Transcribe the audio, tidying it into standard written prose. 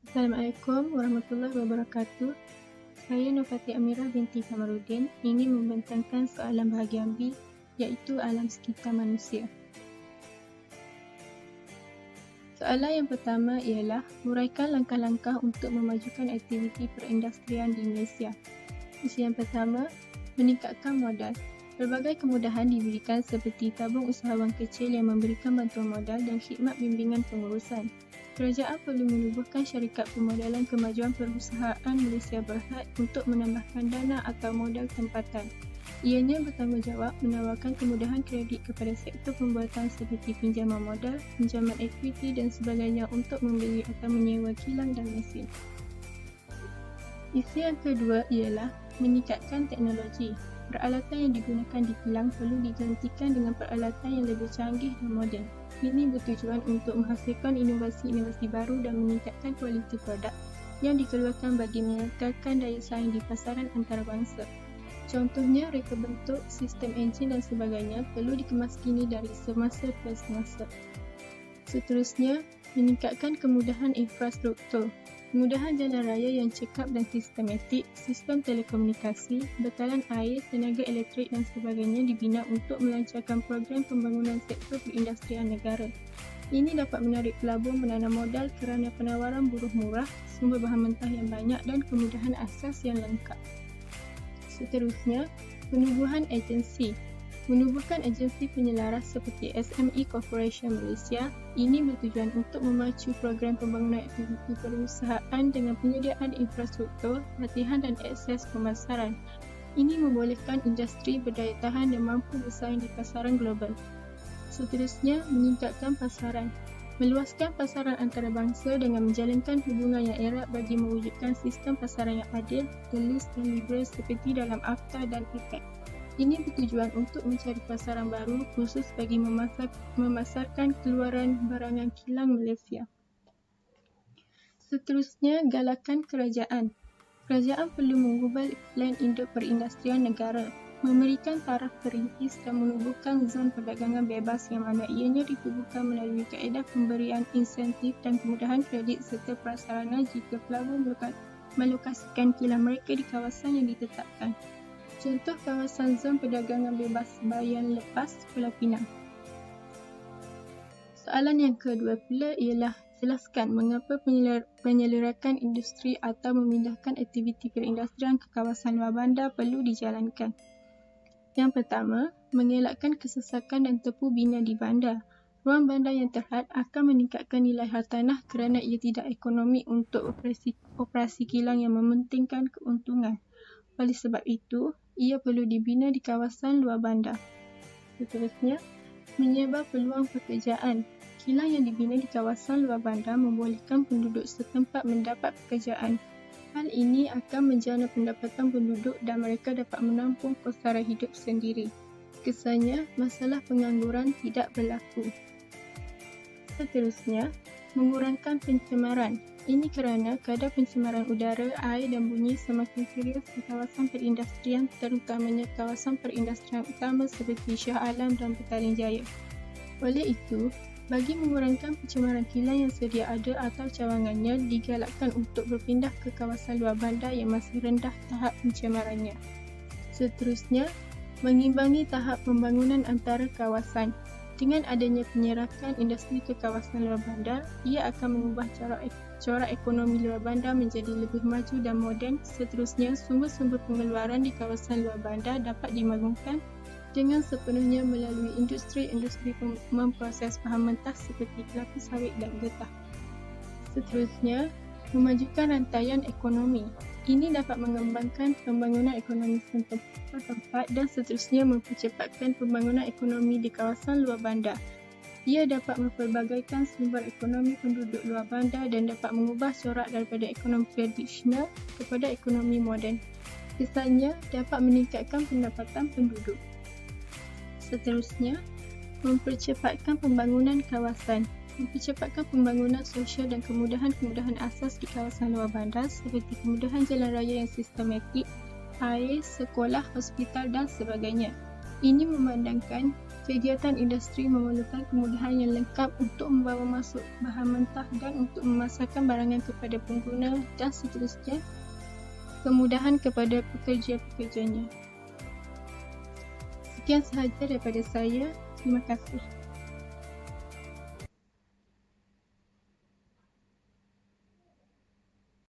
Assalamualaikum warahmatullahi wabarakatuh. Saya Nurfati Amirah binti Kamarudin ingin membentangkan soalan bahagian B, iaitu alam sekitar manusia. Soalan yang pertama ialah huraikan langkah-langkah untuk memajukan aktiviti perindustrian di Malaysia. Isi yang pertama, meningkatkan modal. Berbagai kemudahan diberikan seperti tabung usahawan kecil yang memberikan bantuan modal dan khidmat bimbingan pengurusan. Kerajaan perlu menubuhkan syarikat pemodalan kemajuan perusahaan Malaysia Berhad untuk menambahkan dana atau modal tempatan. Ianya bertanggungjawab menawarkan kemudahan kredit kepada sektor pembuatan seperti pinjaman modal, pinjaman ekuiti dan sebagainya untuk membeli atau menyewa kilang dan mesin. Isi yang kedua ialah meningkatkan teknologi. Peralatan yang digunakan di kilang perlu digantikan dengan peralatan yang lebih canggih dan moden. Ini bertujuan untuk menghasilkan inovasi-inovasi baru dan meningkatkan kualiti produk yang dikeluarkan bagi mengekalkan daya saing di pasaran antarabangsa. Contohnya, reka bentuk, sistem enjin dan sebagainya perlu dikemaskini dari semasa ke semasa. Seterusnya, meningkatkan kemudahan infrastruktur. Kemudahan jalan raya yang cekap dan sistematik, sistem telekomunikasi, bekalan air, tenaga elektrik dan sebagainya dibina untuk melancarkan program pembangunan sektor perindustrian negara. Ini dapat menarik pelabur menanam modal kerana penawaran buruh murah, sumber bahan mentah yang banyak dan kemudahan asas yang lengkap. Seterusnya, penubuhan agensi. Menubuhkan agensi penyelaras seperti SME Corporation Malaysia, ini bertujuan untuk memacu program pembangunan aktiviti perusahaan dengan penyediaan infrastruktur, latihan dan akses pemasaran. Ini membolehkan industri berdaya tahan dan mampu bersaing di pasaran global. Seterusnya, meningkatkan pasaran. Meluaskan pasaran antarabangsa dengan menjalinkan hubungan yang erat bagi mewujudkan sistem pasaran yang adil, telus dan liberal seperti dalam AFTA dan APEC. Ini bertujuan untuk mencari pasaran baru khusus bagi memasarkan keluaran barangan kilang Malaysia. Seterusnya, galakan kerajaan. Kerajaan perlu mengubah plan induk perindustrian negara, memberikan taraf perintis dan menubuhkan zon perdagangan bebas yang mana ianya ditubuhkan melalui kaedah pemberian insentif dan kemudahan kredit serta prasarana jika pelabur melokasikan kilang mereka di kawasan yang ditetapkan. Contoh kawasan zon perdagangan bebas bayan lepas Pulau Pinang. Soalan yang kedua pula ialah jelaskan mengapa penyelerakan industri atau memindahkan aktiviti perindustrian ke kawasan luar bandar perlu dijalankan. Yang pertama, mengelakkan kesesakan dan tepu bina di bandar. Ruang bandar yang terhad akan meningkatkan nilai hartanah kerana ia tidak ekonomi untuk operasi kilang yang mementingkan keuntungan. Oleh sebab itu, ia perlu dibina di kawasan luar bandar. Seterusnya, menyebar peluang pekerjaan. Kilang yang dibina di kawasan luar bandar membolehkan penduduk setempat mendapat pekerjaan. Hal ini akan menjana pendapatan penduduk dan mereka dapat menampung kos sara hidup sendiri. Kesannya, masalah pengangguran tidak berlaku. Seterusnya, mengurangkan pencemaran. Ini kerana kadar pencemaran udara, air dan bunyi semakin serius di kawasan perindustrian, terutamanya kawasan perindustrian utama seperti Shah Alam dan Petaling Jaya. Oleh itu, bagi mengurangkan pencemaran kilang yang sedia ada atau cawangannya digalakkan untuk berpindah ke kawasan luar bandar yang masih rendah tahap pencemarannya. Seterusnya, mengimbangi tahap pembangunan antara kawasan. Dengan adanya penyerakan industri ke kawasan luar bandar, ia akan mengubah corak ekonomi luar bandar menjadi lebih maju dan moden. Seterusnya, sumber-sumber pengeluaran di kawasan luar bandar dapat dimaklumkan dengan sepenuhnya melalui industri-industri memproses bahan mentah seperti kelapa sawit dan getah. Seterusnya, memajukan rantaian ekonomi. Ini dapat mengembangkan pembangunan ekonomi setempat dan seterusnya mempercepatkan pembangunan ekonomi di kawasan luar bandar. Ia dapat mempelbagaikan sumber ekonomi penduduk luar bandar dan dapat mengubah corak daripada ekonomi tradisional kepada ekonomi moden. Kesannya, dapat meningkatkan pendapatan penduduk. Seterusnya, mempercepatkan pembangunan kawasan. Mempercepatkan pembangunan sosial dan kemudahan-kemudahan asas di kawasan luar bandar seperti kemudahan jalan raya yang sistematik, air, sekolah, hospital dan sebagainya. Ini memandangkan Kegiatan industri memerlukan kemudahan yang lengkap untuk membawa masuk bahan mentah dan untuk memasarkan barangan kepada pengguna dan seterusnya. Kemudahan kepada pekerja-pekerjanya. Sekian sahaja daripada saya. Terima kasih.